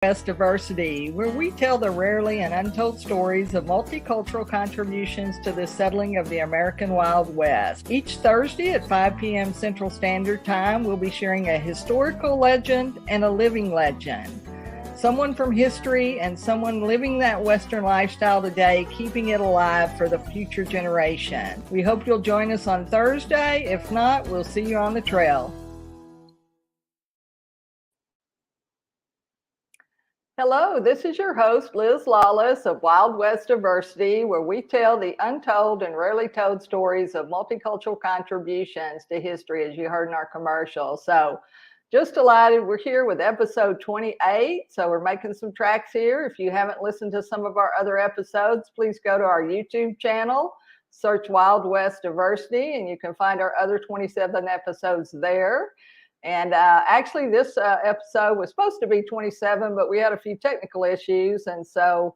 West Diversity, where we tell the rarely and untold stories of multicultural contributions to the settling of the American Wild West. Each Thursday at 5 p.m. Central Standard Time, we'll be sharing a historical legend and a living legend. Someone from history and someone living that Western lifestyle today, keeping it alive for the future generation. We hope you'll join us on Thursday. If not, we'll see you on the trail. Hello, this is your host, Liz Lawless of Wild West Diversity, where we tell the untold and rarely told stories of multicultural contributions to history, as you heard in our commercial. So just delighted we're here with episode 28. So we're making some tracks here. If you haven't listened to some of our other episodes, please go to our YouTube channel, search Wild West Diversity, and you can find our other 27 episodes there. And actually, this episode was supposed to be 27, but we had a few technical issues. And so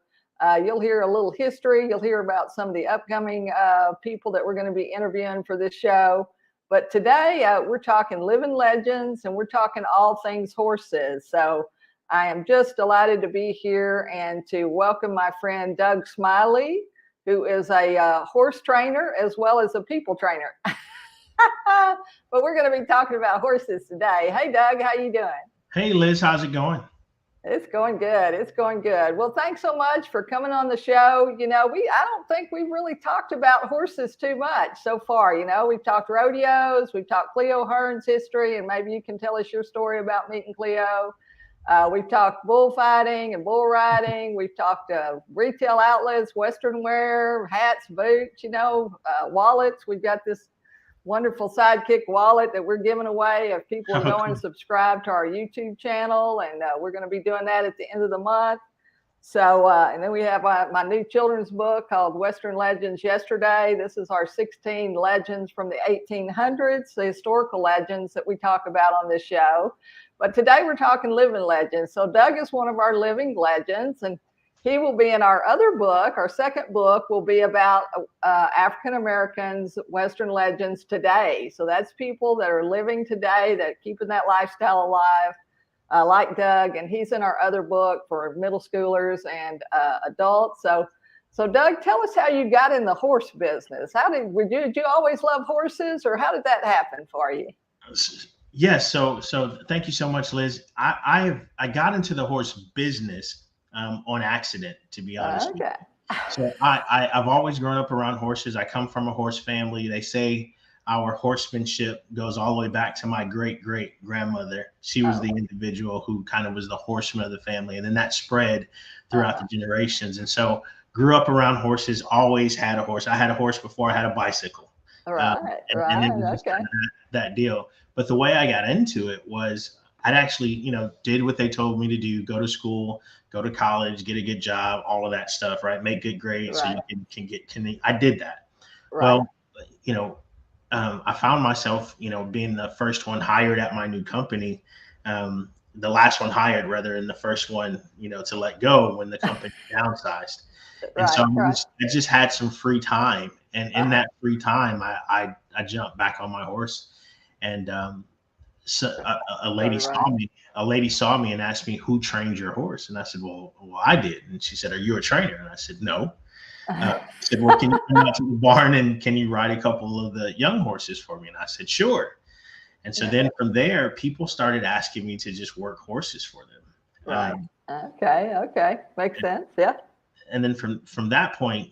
you'll hear a little history. You'll hear about some of the upcoming people that we're going to be interviewing for this show. But today we're talking living legends, and we're talking all things horses. So I am just delighted to be here and to welcome my friend Doug Smiley, who is a horse trainer as well as a people trainer. But we're going to be talking about horses today. Hey, Doug, how you doing? Hey, Liz, how's it going? It's going good. It's going good. Well, thanks so much for coming on the show. You know, I don't think we've really talked about horses too much so far. You know, we've talked rodeos, we've talked Cleo Hearn's history, and maybe you can tell us your story about meeting Cleo. We've talked bullfighting and bull riding. We've talked retail outlets, Western wear, hats, boots, wallets. We've got this wonderful sidekick wallet that we're giving away if people go and subscribe to our YouTube channel. And we're going to be doing that at the end of the month. So, and then we have my new children's book called Western Legends Yesterday. This is our 16 legends from the 1800s, the historical legends that we talk about on this show. But today we're talking living legends. So Doug is one of our living legends, and he will be in our other book. Our second book will be about African Americans, Western legends today. So that's people that are living today, that keeping that lifestyle alive, like Doug. And he's in our other book for middle schoolers and adults. So Doug, tell us how you got in the horse business. Did you always love horses, or how did that happen for you? Yes. So thank you so much, Liz. I got into the horse business on accident, to be honest. Okay. So I've always grown up around horses. I come from a horse family. They say our horsemanship goes all the way back to my great-great-grandmother. She was the individual who kind of was the horseman of the family. And then that spread throughout the generations. And so grew up around horses, always had a horse. I had a horse before I had a bicycle. And it was just kind of that deal. But the way I got into it was I'd actually, did what they told me to do, go to school, go to college, get a good job, all of that stuff, right? Make good grades so you I did that. Right. Well, I found myself, being the first one hired at my new company, the last one hired rather than the first one, to let go when the company downsized. And so I just had some free time. And in that free time, I jumped back on my horse, and so a lady saw me and asked me, who trained your horse? And I said, well, I did. And she said, are you a trainer? And I said, no. She said, well, can you come out to the barn and can you ride a couple of the young horses for me? And I said, sure. And so then from there, people started asking me to just work horses for them. Okay. Makes sense. Yeah. And then from that point,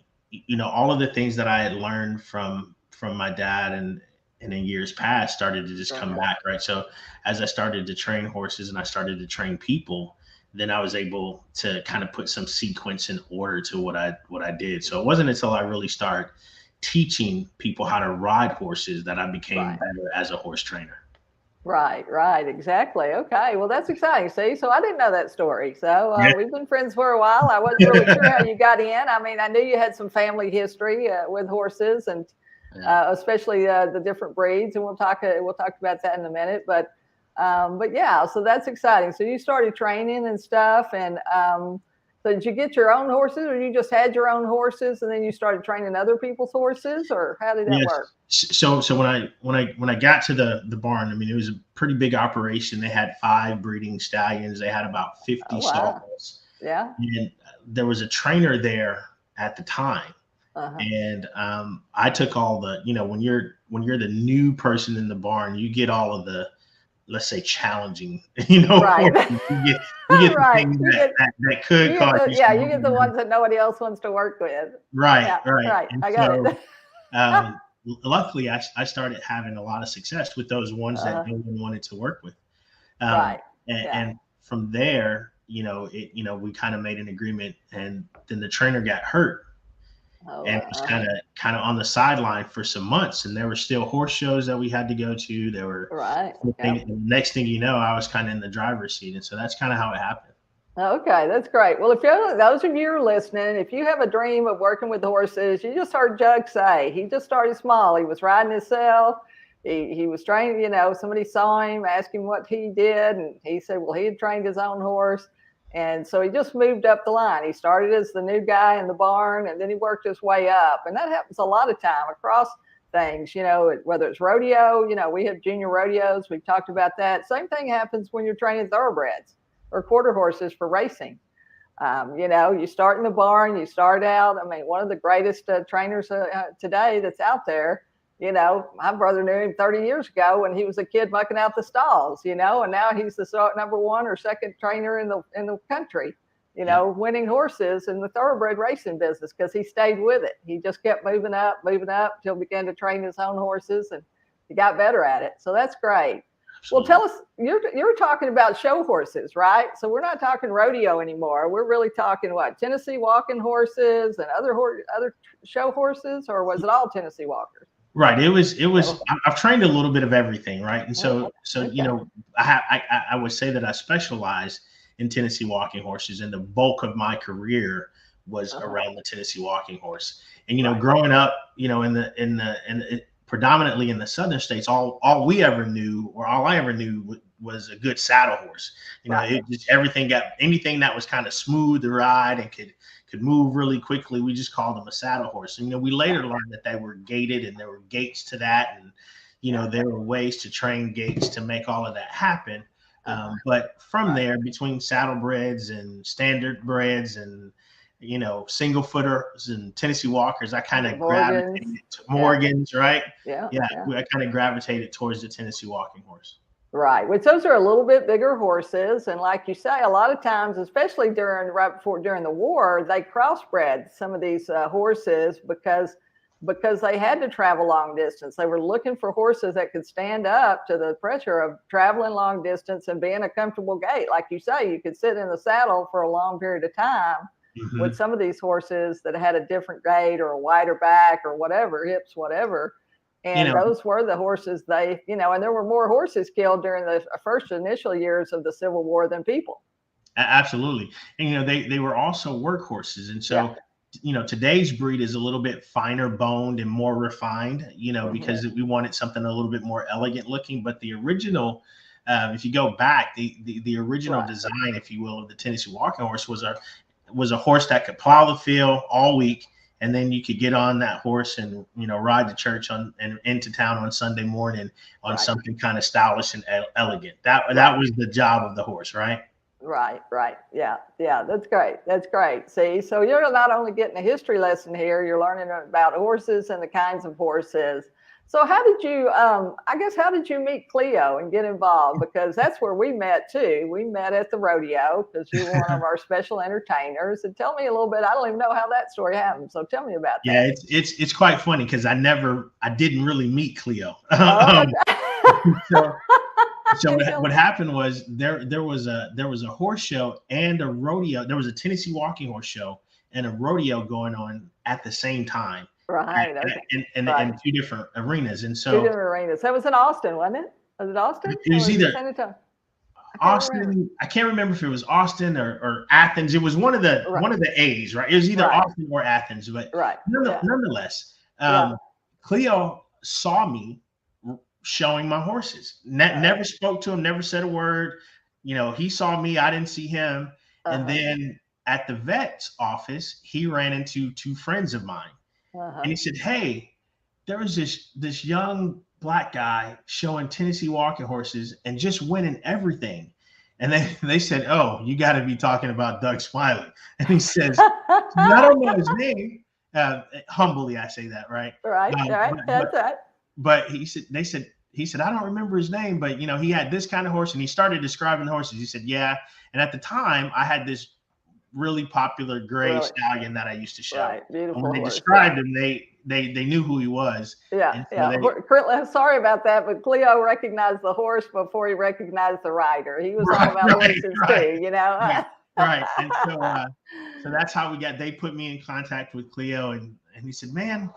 all of the things that I had learned from my dad and in years past started to just come back, right? So as I started to train horses and I started to train people, then I was able to kind of put some sequence and order to what I did. So it wasn't until I really started teaching people how to ride horses that I became better as a horse trainer. Right, exactly. Okay, well, that's exciting. See, so I didn't know that story. So we've been friends for a while. I wasn't really sure how you got in. I mean, I knew you had some family history with horses, and especially the different breeds, and we'll talk about that in a minute. But yeah, so that's exciting. So you started training and stuff, and so did you get your own horses, or you just had your own horses and then you started training other people's horses, or how did that work? So when I got to the barn, I mean, it was a pretty big operation. They had 5 breeding stallions. They had about 50 Oh, wow. stalls, Yeah. and there was a trainer there at the time. Uh-huh. And I took all the, when you're the new person in the barn, you get all of the, let's say, challenging, Right. horses. You get the Right. things that could You get cause the you yeah, some you get the problems. ones that nobody else wants to work with. Right, Yeah, right. right. And I got so it. luckily I started having a lot of success with those ones that Uh-huh. no one wanted to work with. Right. And, Yeah. from there, we kind of made an agreement, and then the trainer got hurt Oh, and was kind of on the sideline for some months. And there were still horse shows that we had to go to. There were right. things, Yep. the next thing you know, I was kind of in the driver's seat. And so that's kind of how it happened. Okay, that's great. Well, if you're those of you who are listening, if you have a dream of working with horses, you just heard Doug say he just started small. He was riding himself. He was trained, somebody saw him, asked him what he did, and he said, well, he had trained his own horse. And so he just moved up the line. He started as the new guy in the barn, and then he worked his way up. And that happens a lot of time across things, whether it's rodeo, we have junior rodeos. We've talked about that. Same thing happens when you're training thoroughbreds or quarter horses for racing. You start in the barn, you start out. I mean, one of the greatest trainers today that's out there, my brother knew him 30 years ago when he was a kid mucking out the stalls, and now he's the number 1 or 2nd trainer in the country, winning horses in the thoroughbred racing business because he stayed with it. He just kept moving up till he began to train his own horses, and he got better at it. So that's great. Well, tell us, you're talking about show horses, right? So we're not talking rodeo anymore. We're really talking what? Tennessee walking horses and other show horses, or was it all Tennessee walkers? Right. It was. I've trained a little bit of everything, right? And so Okay. I would say that I specialize in Tennessee walking horses, and the bulk of my career was around the Tennessee walking horse. And Right. growing up, in predominantly in the southern states, all we ever knew, or all I ever knew, was a good saddle horse. It just anything that was kind of smooth to ride and could move really quickly. We just called them a saddle horse. And we later learned that they were gated, and there were gates to that, and there were ways to train gates to make all of that happen. But from there, between saddlebreds and standard breds and single footers and Tennessee walkers, I kind of gravitated to Morgans, right? Yeah. I kind of gravitated towards the Tennessee walking horse. Right, which those are a little bit bigger horses, and like you say, a lot of times, especially during the war, they crossbred some of these horses because they had to travel long distance. They were looking for horses that could stand up to the pressure of traveling long distance and be in a comfortable gait. Like you say, you could sit in the saddle for a long period of time. Mm-hmm. With some of these horses that had a different gait or a wider back or whatever, hips, whatever. And those were the horses and there were more horses killed during the first initial years of the Civil War than people. Absolutely. And, they were also workhorses. And so, today's breed is a little bit finer boned and more refined, because we wanted something a little bit more elegant looking. But the original, if you go back, the original design, if you will, of the Tennessee walking horse was a horse that could plow the field all week. And then you could get on that horse and, ride to church and into town on Sunday morning on something kind of stylish and elegant. That was the job of the horse, right? Right. Yeah. That's great. See, so you're not only getting a history lesson here, you're learning about horses and the kinds of horses. So how did you meet Cleo and get involved? Because that's where we met too. We met at the rodeo because you were one of our special entertainers. And tell me a little bit. I don't even know how that story happened. So tell me about that. Yeah, it's quite funny because I didn't really meet Cleo. So what happened was there was a horse show and a rodeo. There was a Tennessee walking horse show and a rodeo going on at the same time. Right. In 2 different arenas. And so 2 different arenas. That was in Austin, wasn't it? Was it Austin? It was either San Antonio? Austin. I can't remember if it was Austin or Athens. It was one of the A's, right? It was either Austin or Athens, but nonetheless, Cleo saw me showing my horses. Never spoke to him, never said a word. He saw me, I didn't see him. And then at the vet's office, he ran into 2 friends of mine. And he said, "Hey, there was this young black guy showing Tennessee walking horses and just winning everything. And they said, "Oh, you got to be talking about Doug Smiley." And he says, "I don't know his name." Humbly, I say that, right? Right, right, that's right. But he said, "I don't remember his name, but he had this kind of horse." And he started describing the horses. He said, "Yeah." And at the time, I had this really popular gray stallion that I used to show. Right, beautiful And when they horse, described him, they knew who he was. Yeah, And yeah. so Sorry about that, but Cleo recognized the horse before he recognized the rider. He was all about horses too, Right. And so that's how they put me in contact with Cleo, and he said, "Man,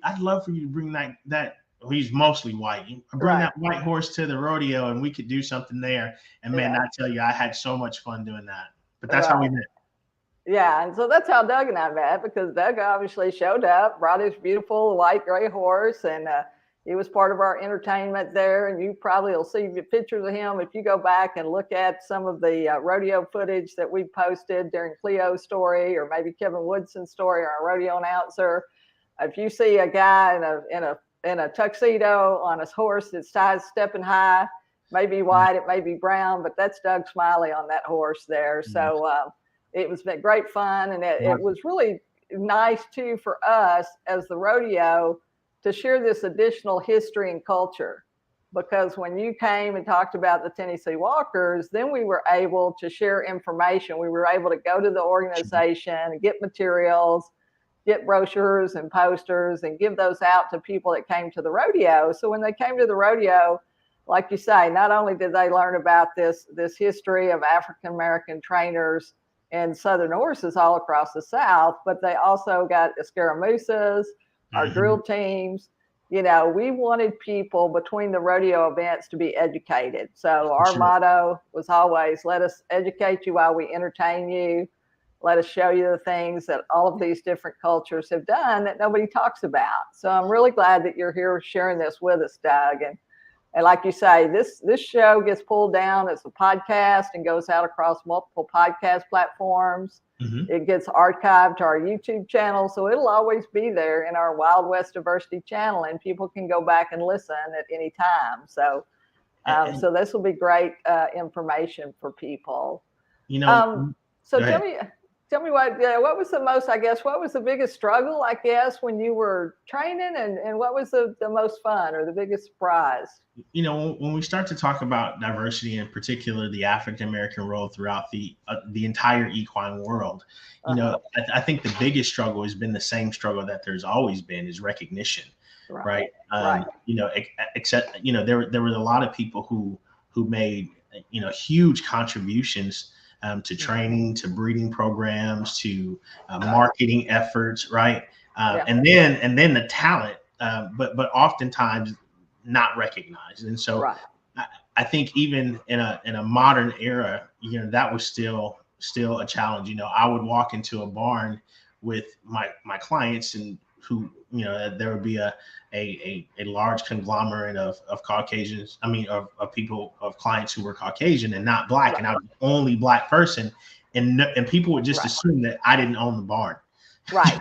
I'd love for you to bring that." He's mostly white. Bring that white horse to the rodeo, and we could do something there. And man, I tell you, I had so much fun doing that. But that's how we met. Yeah, and so that's how Doug and I met, because Doug obviously showed up, brought his beautiful white gray horse, and he was part of our entertainment there. And you probably will see the pictures of him if you go back and look at some of the rodeo footage that we posted during Cleo's story, or maybe Kevin Woodson's story, our rodeo announcer. If you see a guy in a tuxedo on his horse that's tied stepping high, maybe white, it may be brown, but that's Doug Smiley on that horse there. So it was great fun, and it was really nice too for us as the rodeo to share this additional history and culture, because when you came and talked about the Tennessee Walkers, then we were able to share information. We were able to go to the organization and get materials, get brochures and posters, and give those out to people that came to the rodeo. So when they came to the rodeo, like you say, not only did they learn about this history of African-American trainers and Southern horses all across the South, but they also got escaramusas, our drill teams. We wanted people between the rodeo events to be educated. So our motto was always, let us educate you while we entertain you. Let us show you the things that all of these different cultures have done that nobody talks about. So I'm really glad that you're here sharing this with us, Doug. And like you say, this show gets pulled down as a podcast and goes out across multiple podcast platforms. It gets archived to our YouTube channel. So it'll always be there in our Wild West Diversity channel, and people can go back and listen at any time. So so this will be great information for people. So tell me what was the most, what was the biggest struggle, when you were training, and what was the most fun or the biggest surprise? When we start to talk about diversity, in particular the African-American role throughout the entire equine world, I think the biggest struggle has been the same struggle that there's always been, is recognition, right? Except, there were a lot of people who made, huge contributions to training, to breeding programs, to marketing efforts, right? And then the talent, but oftentimes not recognized. And so I think even in a modern era, that was still a challenge. I would walk into a barn with my clients, and who, there would be a large conglomerate of Caucasians. Of people, of clients who were Caucasian and not Black, and I was the only Black person, and people would just assume that I didn't own the barn. Right.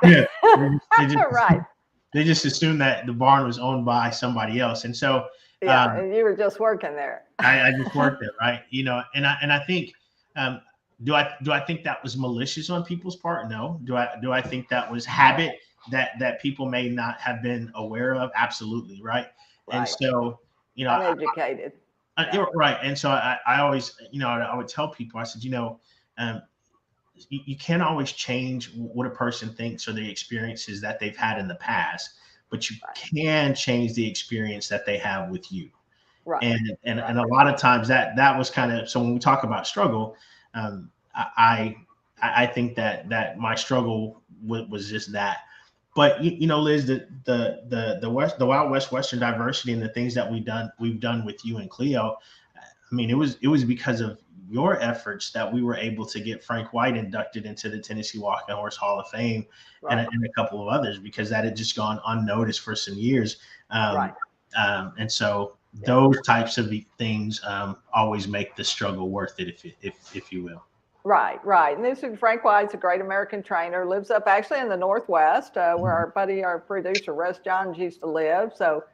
They just assumed that the barn was owned by somebody else, and so and you were just working there. I just worked there, right? And I think. Do I think that was malicious on people's part? No. Do I think that was habit that people may not have been aware of? Absolutely, right? And so, uneducated. Right. And so I always, I would tell people, I said, you can't always change what a person thinks or the experiences that they've had in the past, but you can change the experience that they have with you. Right. And a lot of times that was kind of, so when we talk about struggle, I think that my struggle was just that. But Liz, the Wild West Western diversity and the things that we've done with you and Cleo, it was because of your efforts that we were able to get Frank White inducted into the Tennessee Walking Horse Hall of Fame, and a couple of others, because that had just gone unnoticed for some years. And so those types of things always make the struggle worth it, if you will. Right, right. And this is Frank White's a great American trainer, lives up actually in the Northwest, where our buddy, our producer, Russ Johns used to live. So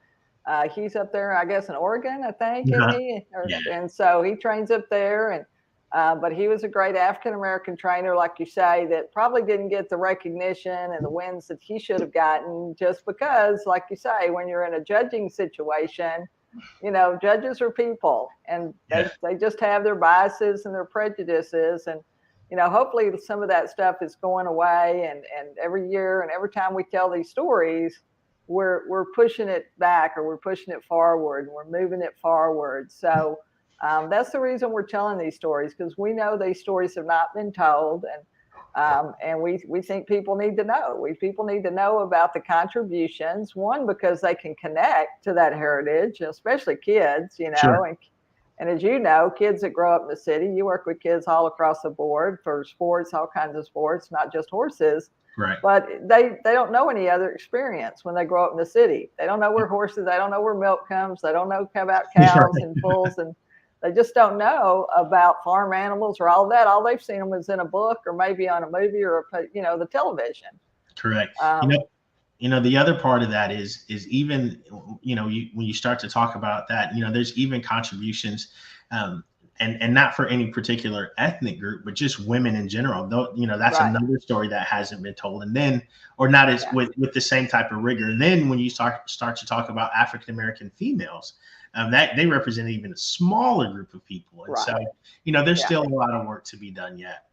he's up there, I guess, in Oregon, I think, isn't Uh-huh. he? Yeah, And so he trains up there. And but he was a great African American trainer, like you say, that probably didn't get the recognition and the wins that he should have gotten, just because, like you say, when you're in a judging situation, judges are people, and yeah, they just have their biases and their prejudices. And hopefully some of that stuff is going away. And every year and every time we tell these stories, we're pushing it back, or we're pushing it forward, and we're moving it forward. So that's the reason we're telling these stories, because we know these stories have not been told. And we think people need to know. People need to know about the contributions. One, because they can connect to that heritage, especially kids. sure, And as you know, kids that grow up in the city, you work with kids all across the board for sports, all kinds of sports, not just horses. right. But they don't know any other experience when they grow up in the city. They don't know where horses, they don't know where milk comes, they don't know about cows Right. and bulls, and they just don't know about farm animals or all of that. All they've seen them is in a book, or maybe on a movie, or the television. Correct. Um, The other part of that is even, when you start to talk about that, there's even contributions, and not for any particular ethnic group, but just women in general. Though, that's right. another story that hasn't been told, and then, or not as Yeah. with the same type of rigor. And then when you start to talk about African American females, that they represent even a smaller group of people, and Right. so there's Yeah. still a lot of work to be done yet.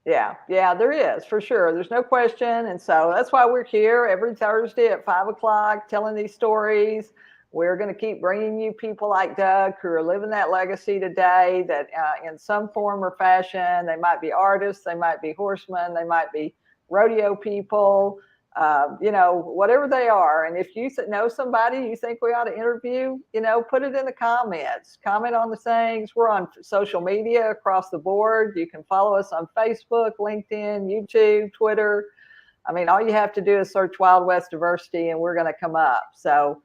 Yeah, there is, for sure. There's no question. And so that's why we're here every Thursday at 5 o'clock telling these stories. We're going to keep bringing you people like Doug, who are living that legacy today, that in some form or fashion, they might be artists, they might be horsemen, they might be rodeo people, whatever they are. And if you know somebody you think we ought to interview, put it in the comments, comment on the things. We're on social media across the board. You can follow us on Facebook, LinkedIn, YouTube, Twitter. I mean, all you have to do is search Wild West Diversity and we're going to come up. So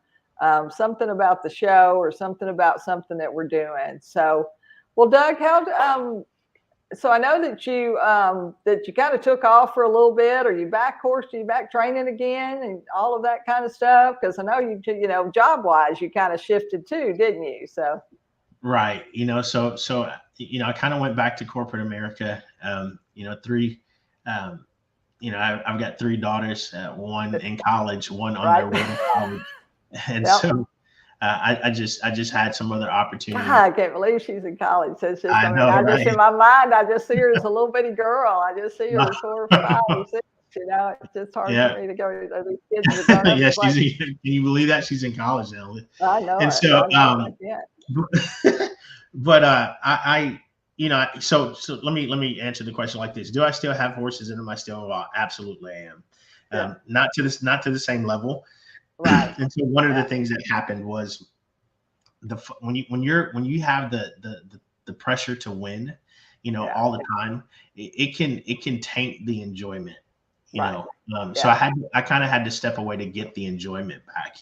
something about the show, or something about something that we're doing. So, well, Doug, so I know that you kind of took off for a little bit. Are you back training again, and all of that kind of stuff? Because I know job wise, you kind of shifted too, didn't you? So Right. I kind of went back to corporate America. I've got three daughters, one in college, one on their way to college. And Yep. so I just had some other opportunities. God, I can't believe she's in college. It's just, I know, I just right? in my mind, I just see her as a little bitty girl. I just see her as 4 or 5 or 6. It's just hard Yeah. for me to go. These kids are grown up. Yeah, Like, can you believe that she's in college now? I know And it. so, I know it. Yeah. but so let me answer the question like this: do I still have horses, and am I still involved? Absolutely, I am. Yeah. Not to the same level. Right. And so one of the things that happened was when you have the pressure to win, all the time, it can taint the enjoyment. So I kind of had to step away to get the enjoyment back.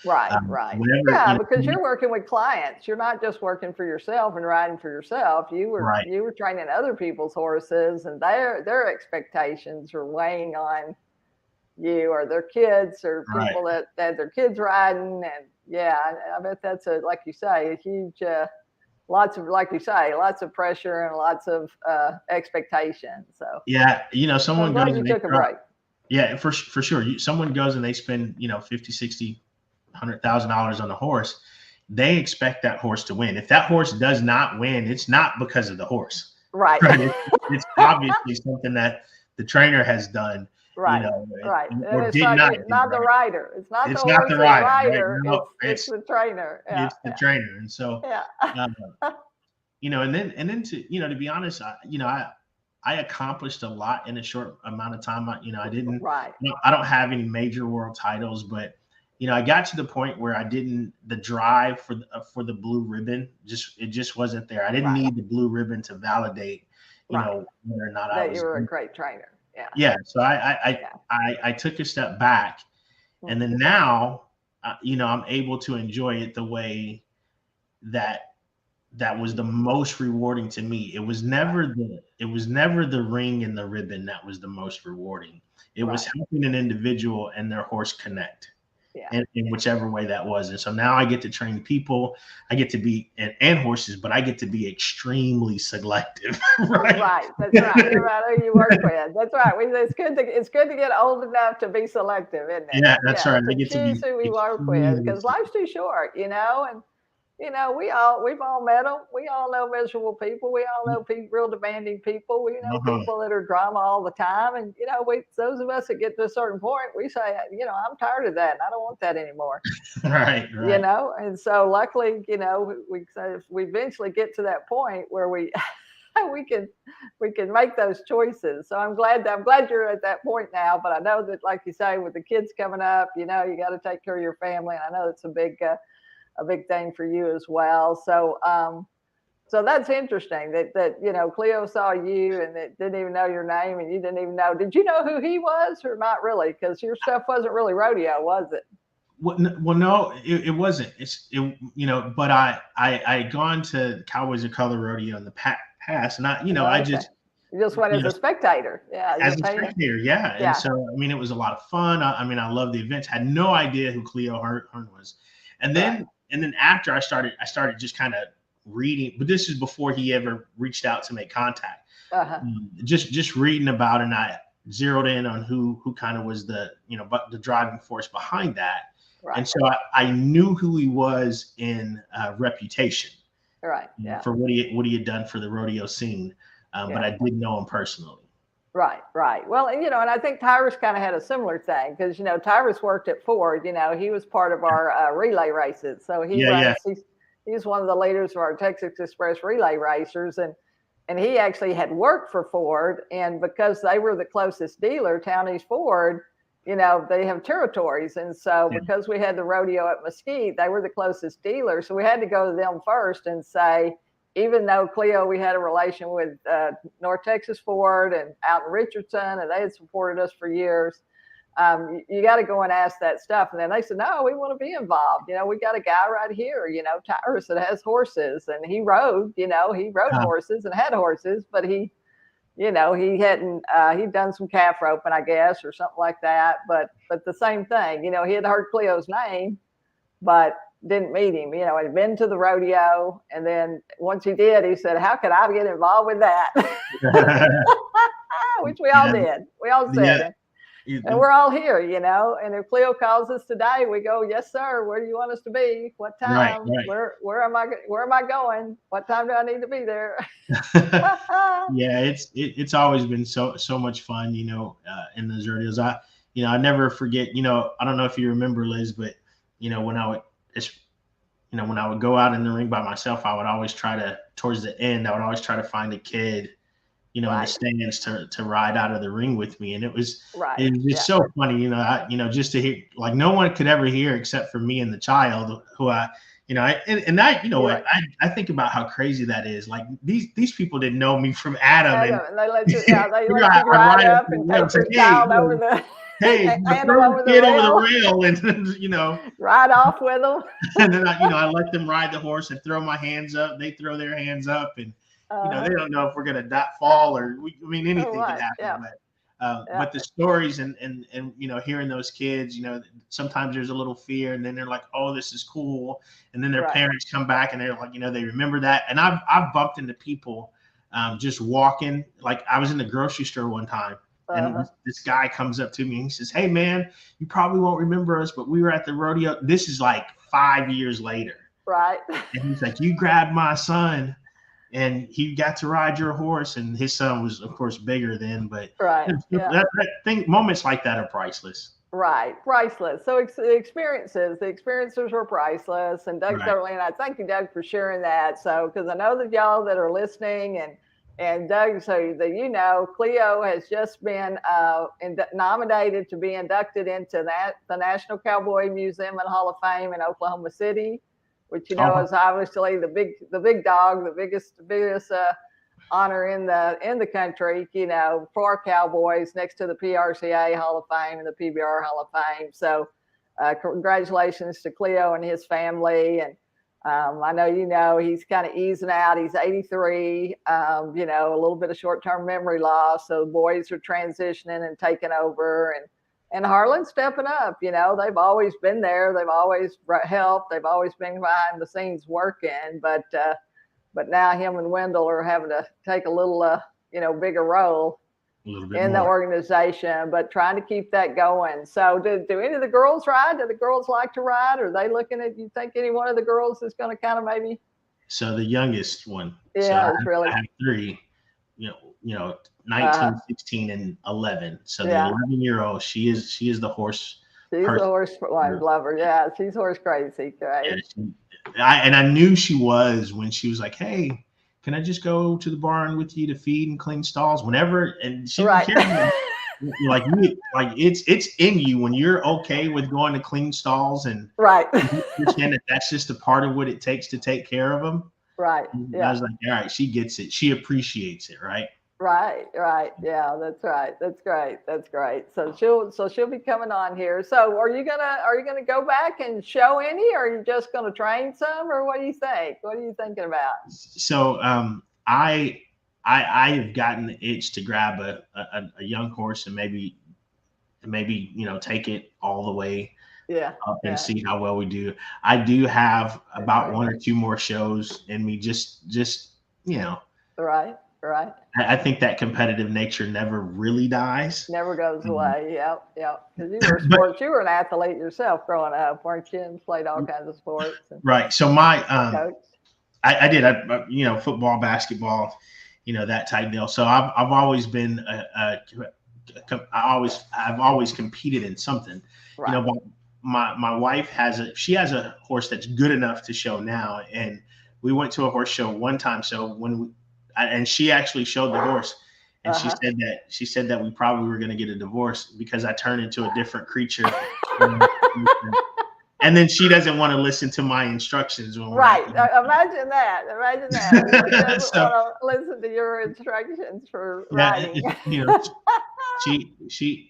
Right. Whenever, Because you're working with clients. You're not just working for yourself and riding for yourself. You Right. were training other people's horses, and their expectations are weighing on you, or their kids, or people that their kids riding. And I bet that's like you say, a huge lots of pressure and lots of expectations. So someone I'm glad goes you and took a break. Yeah, for sure. Someone goes and they spend, 50, 60, $100,000 on a horse. They expect that horse to win. If that horse does not win, it's not because of the horse. Right. It's obviously something that the trainer has done. Right. Or it's did not the rider. It's not the horse not the rider. Right? No, it's the trainer. Yeah. It's the trainer. And so, Yeah. and then to be honest, I accomplished a lot in a short amount of time. I didn't. Right. I don't have any major world titles, but I got to the point where the drive for the blue ribbon just wasn't there. I didn't need the blue ribbon to validate, whether or not I was. You were a great trainer. Yeah. Yeah. So I took a step back, and then now, I'm able to enjoy it the way that that was the most rewarding to me. It was never the ring and the ribbon that was the most rewarding. It was helping an individual and their horse connect. In whichever way that was. And so now I get to train people, I get to be and horses, but I get to be extremely selective. Right. That's right. You're right. Who you work with. That's right. It's good to get old enough to be selective, isn't it? Yeah, that's right. To choose who we work with, because life's too short, and we've all met them. We all know miserable people. We all know real demanding people. We know people that are drama all the time. And, those of us that get to a certain point, we say, I'm tired of that. And I don't want that anymore. Right. And so luckily, we eventually get to that point where we can make those choices. So I'm glad you're at that point now. But I know that, like you say, with the kids coming up, you got to take care of your family. And I know it's a big thing for you as well. So that's interesting that Cleo saw you and that didn't even know your name, and you didn't even know. Did you know who he was or not really? Because your stuff wasn't really rodeo, was it? Well, no, it wasn't. But I had gone to Cowboys of Color Rodeo in the past, and I just went as a spectator. Yeah, as a spectator. Yeah. And so it was a lot of fun. I love the events. Had no idea who Cleo Hearn was, and then after I started just kind of reading, but this is before he ever reached out to make contact. Just reading about it, and I zeroed in on who kind of was the driving force behind that. Right. And so I knew who he was in reputation. Right. Yeah. For what he had done for the rodeo scene, but I didn't know him personally. Right. Well, and I think Tyrus kind of had a similar thing because Tyrus worked at Ford. He was part of our relay races, so he's one of the leaders of our Texas Express relay racers, and he actually had worked for Ford, and because they were the closest dealer, Townies Ford, they have territories, and so because we had the rodeo at Mesquite, they were the closest dealer, so we had to go to them first and say, even though Cleo, we had a relation with North Texas Ford and out in Richardson, and they had supported us for years. You got to go and ask that stuff. And then they said, no, we want to be involved. We got a guy right here, Tyrus, that has horses, and he rode horses and had horses, but he hadn't, he'd done some calf roping, I guess, or something like that. But the same thing, he had heard Cleo's name, but didn't meet him. He'd been to the rodeo, and then once he did, he said, how could I get involved with that? Which we all did. We all said it. And we're all here, and if Cleo calls us today, we go, yes, sir. Where do you want us to be? What time? Right. Where am I going? What time do I need to be there? Yeah, it's always been so much fun, in those rodeos. I never forget, I don't know if you remember, Liz, but when I would go out in the ring by myself, I would always towards the end, I would always try to find a kid, in the stands to ride out of the ring with me. And it was just so funny, just to hear, like, no one could ever hear except for me and the child who I think about how crazy that is. Like these people didn't know me from Adam. And they let you ride up and take your child over the over the rail and ride off with them. And then I let them ride the horse and throw my hands up. They throw their hands up, and they don't know if we're gonna fall or anything can happen. But the stories and hearing those kids, sometimes there's a little fear, and then they're like, oh, this is cool, and then their parents come back and they're like, they remember that. And I've bumped into people just walking. Like I was in the grocery store one time. And this guy comes up to me and he says, hey, man, you probably won't remember us, but we were at the rodeo. This is like 5 years later. Right. And he's like, you grabbed my son and he got to ride your horse. And his son was, of course, bigger then. But moments like that are priceless. Right. Priceless. So the experiences were priceless. And Doug certainly, and I thank you, Doug, for sharing that. So because I know that y'all that are listening and Doug, so that Cleo has just been nominated to be inducted into the National Cowboy Museum and Hall of Fame in Oklahoma City, which is obviously the big dog, the biggest honor in the country, for cowboys, next to the PRCA Hall of Fame and the PBR Hall of Fame. So congratulations to Cleo and his family. And I know, he's kind of easing out. He's 83, a little bit of short-term memory loss. So the boys are transitioning and taking over, and Harlan's stepping up. They've always been there. They've always helped. They've always been behind the scenes working. But now him and Wendell are having to take a little, bigger role in the organization, but trying to keep that going. So do any of the girls ride? Do the girls like to ride? Are they looking at, you think any one of the girls is going to kind of maybe? So the youngest one. Yeah, so it's really. I have three, 19, 16, and 11. So the 11-year-old, she is the horse. She's the horse lover. Yeah, she's horse crazy. Right? Yeah, I knew she was when she was like, hey, can I just go to the barn with you to feed and clean stalls whenever? And she right. like it's in you when you're okay with going to clean stalls and right. You understand that that's just a part of what it takes to take care of them. Right. Yeah. I was like, all right, she gets it. She appreciates it. Right. Right. Yeah, that's right. That's great. So she'll be coming on here. So are you gonna go back and show any, or are you just gonna train some, or what do you think? What are you thinking about? So I have gotten the itch to grab a young horse and maybe take it all the way up and see how well we do. I do have about one or two more shows in me. Just Right. I think that competitive nature never really dies. Never goes away. Yep. Because you were an athlete yourself growing up, weren't you? And played all kinds of sports. Right. So my I did football, basketball, that type deal. So I've always been I've always competed in something. Right. But my wife has a horse that's good enough to show now, and we went to a horse show one time. So and she actually showed the horse, and she said that we probably were going to get a divorce because I turned into a different creature. And then she doesn't want to listen to my instructions. Right. Imagine that. She doesn't want to listen to your instructions for riding. She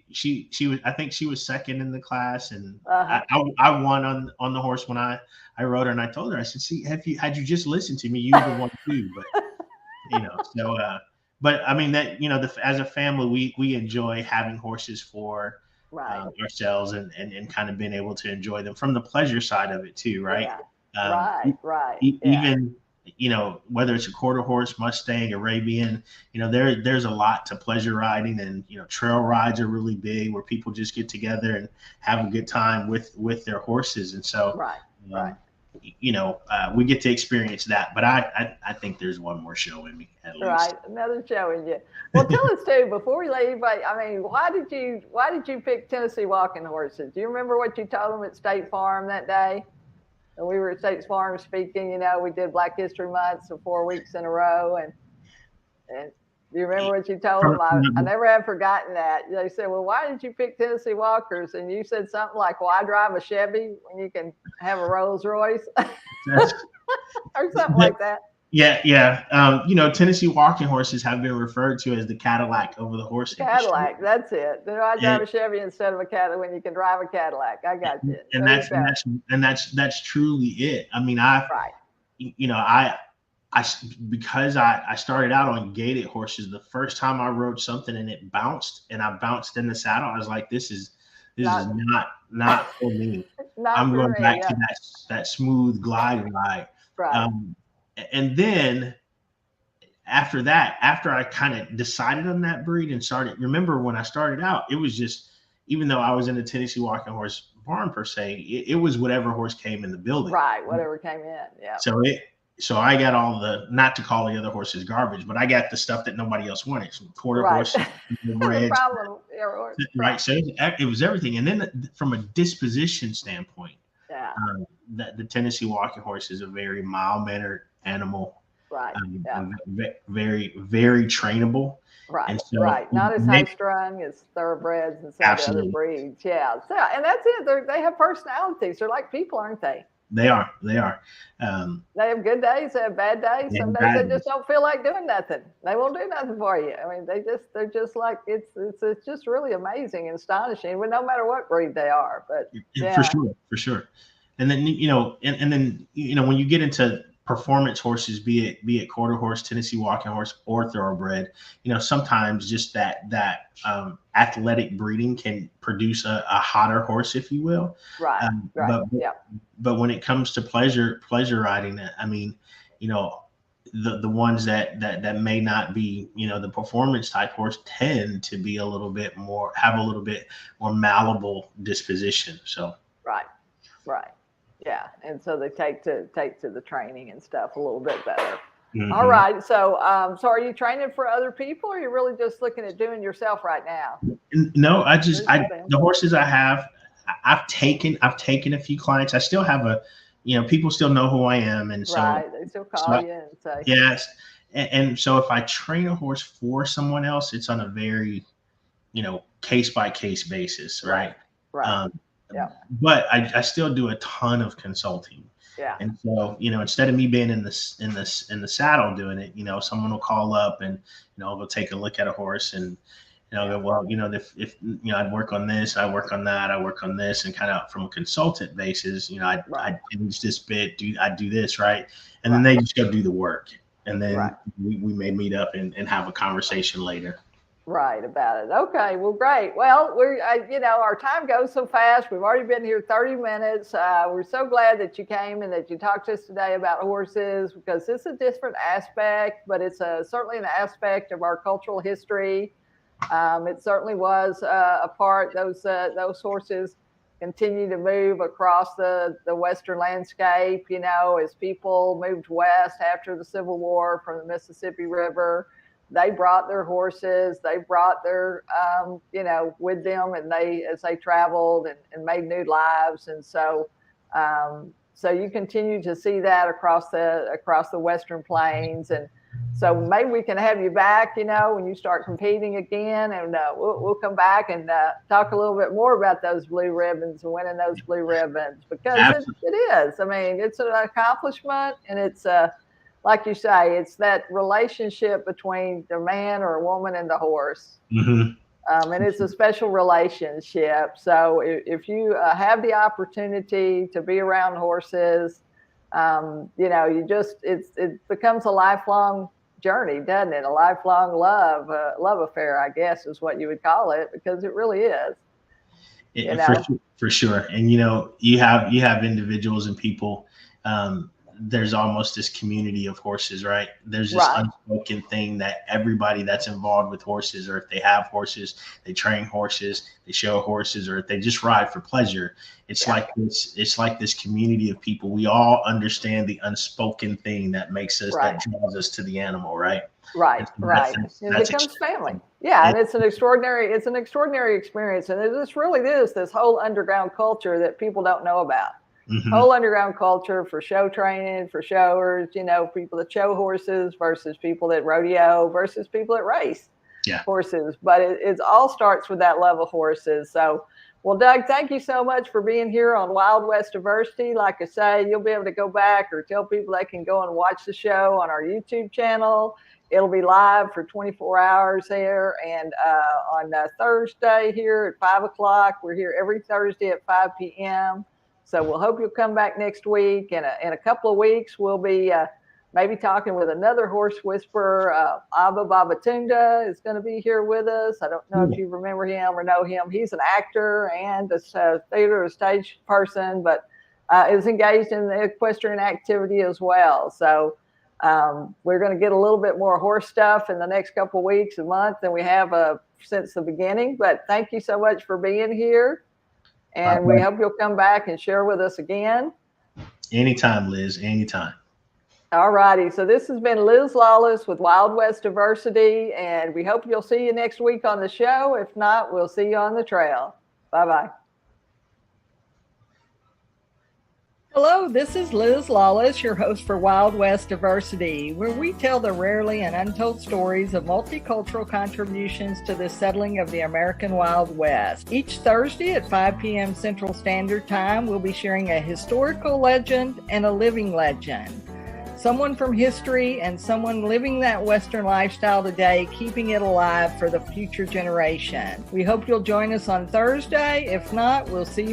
was, I think she was second in the class, and I won on the horse when I rode her, and I told her, I said, see, had you just listened to me, you would have won too. But I mean that, as a family, we enjoy having horses for ourselves and kind of being able to enjoy them from the pleasure side of it too. Right. Right. Even, whether it's a quarter horse, Mustang, Arabian, there's a lot to pleasure riding, and, trail rides are really big where people just get together and have a good time with their horses. And so, we get to experience that, but I think there's one more show in me at least. Right, another show in you. Well, tell us too, before we leave, why did you pick Tennessee walking horses? Do you remember what you told them at State Farm that day? And we were at State Farm speaking, we did Black History Month, so 4 weeks in a row, and do you remember what you told them? I never have forgotten that. They said, well, why did you pick Tennessee Walkers? And you said something like, well, I drive a Chevy when you can have a Rolls Royce. Or something like that. Yeah. Tennessee walking horses have been referred to as the Cadillac over the horse industry. Cadillac, that's it. I drive a Chevy instead of a Cadillac when you can drive a Cadillac. I got you. And that's truly it. I mean, because I started out on gaited horses. The first time I rode something and it bounced, and I bounced in the saddle, I was like, this is not for me. I'm going back to that smooth glide ride. Right. And then after that, after I kind of decided on that breed and started, remember when I started out, it was just, even though I was in the Tennessee walking horse barn per se, it was whatever horse came in the building. Right. Whatever came in. Yeah. So I got all the, not to call the other horses garbage, but I got the stuff that nobody else wanted. Some quarter horse, right. So it was everything. And then from a disposition standpoint, the Tennessee walking horse is a very mild-mannered animal. Right. Very, very trainable. Right. And so not as high-strung as thoroughbreds and some of the other breeds. Yeah. So, and that's it. They have personalities. They're like people, aren't they? They are. They have good days. They have bad days. Some days they just don't feel like doing nothing. They won't do nothing for you. I mean, they're just like, it's just really amazing and astonishing. But no matter what breed they are, but for sure. And then, and then, when you get into performance horses, be it quarter horse, Tennessee walking horse, or thoroughbred, sometimes just that athletic breeding can produce a hotter horse, if you will. Right. But when it comes to pleasure riding, I mean, the ones that may not be, the performance type horse tend to be have a little bit more malleable disposition. So. Right. Yeah, and so they take to the training and stuff a little bit better. Mm-hmm. All right, so are you training for other people, or are you really just looking at doing yourself right now? No, the horses I have, I've taken a few clients. I still have people still know who I am, and so right, they still call you and say yes. And so if I train a horse for someone else, it's on a very, case by case basis, right? Right. Yeah. But I still do a ton of consulting. Yeah. And so, instead of me being in the saddle doing it, someone will call up and, I'll go take a look at a horse and, go, well, if I'd work on this, I work on that, I work on this, and kind of from a consultant basis, I change this bit, I do this, right? And then they just go do the work. And then we may meet up and have a conversation later. Right about it. Okay, well, great. Well, our time goes so fast. We've already been here 30 minutes. We're so glad that you came and that you talked to us today about horses, because it's a different aspect, but it's certainly an aspect of our cultural history. It certainly was a part. Those horses continue to move across the Western landscape, as people moved west after the Civil War from the Mississippi River. They brought their horses, they brought their, with them, and as they traveled and made new lives. And so you continue to see that across the Western plains. And so maybe we can have you back, when you start competing again, and we'll come back and talk a little bit more about those blue ribbons and winning those blue ribbons, because it is. I mean, it's an accomplishment, and it's like you say, it's that relationship between the man or a woman and the horse. Mm-hmm. And it's a special relationship. So if you have the opportunity to be around horses, it becomes a lifelong journey, doesn't it? A lifelong love affair, I guess, is what you would call it, because it really is. For sure. And, you have individuals and people, there's almost this community of horses, right? There's this unspoken thing that everybody that's involved with horses, or if they have horses, they train horses, they show horses, or if they just ride for pleasure, it's like this community of people. We all understand the unspoken thing that makes us, that draws us to the animal, right? Right. It becomes family. Yeah. And it's an extraordinary experience. And this really is this whole underground culture that people don't know about. Mm-hmm. Whole underground culture for show training, for showers, people that show horses versus people that rodeo versus people that race horses. But it all starts with that love of horses. So, well, Doug, thank you so much for being here on Wild West Diversity. Like I say, you'll be able to go back or tell people they can go and watch the show on our YouTube channel. It'll be live for 24 hours there. And on Thursday here at 5 o'clock, we're here every Thursday at 5 p.m. So we'll hope you'll come back next week. And in a couple of weeks, we'll be maybe talking with another horse whisperer. Abba Babatunda is going to be here with us. I don't know if you remember him or know him. He's an actor and a theater, a stage person, but is engaged in the equestrian activity as well. So we're going to get a little bit more horse stuff in the next couple of weeks, a month, than we have since the beginning. But thank you so much for being here. And we hope you'll come back and share with us again. Anytime, Liz, anytime. All righty. So this has been Liz Lawless with Wild West Diversity, and we hope you'll see you next week on the show. If not, we'll see you on the trail. Bye-bye. Hello, this is Liz Lawless, your host for Wild West Diversity, where we tell the rarely and untold stories of multicultural contributions to the settling of the American Wild West. Each Thursday at 5 p.m. Central Standard Time, we'll be sharing a historical legend and a living legend. Someone from history and someone living that Western lifestyle today, keeping it alive for the future generation. We hope you'll join us on Thursday. If not, we'll see you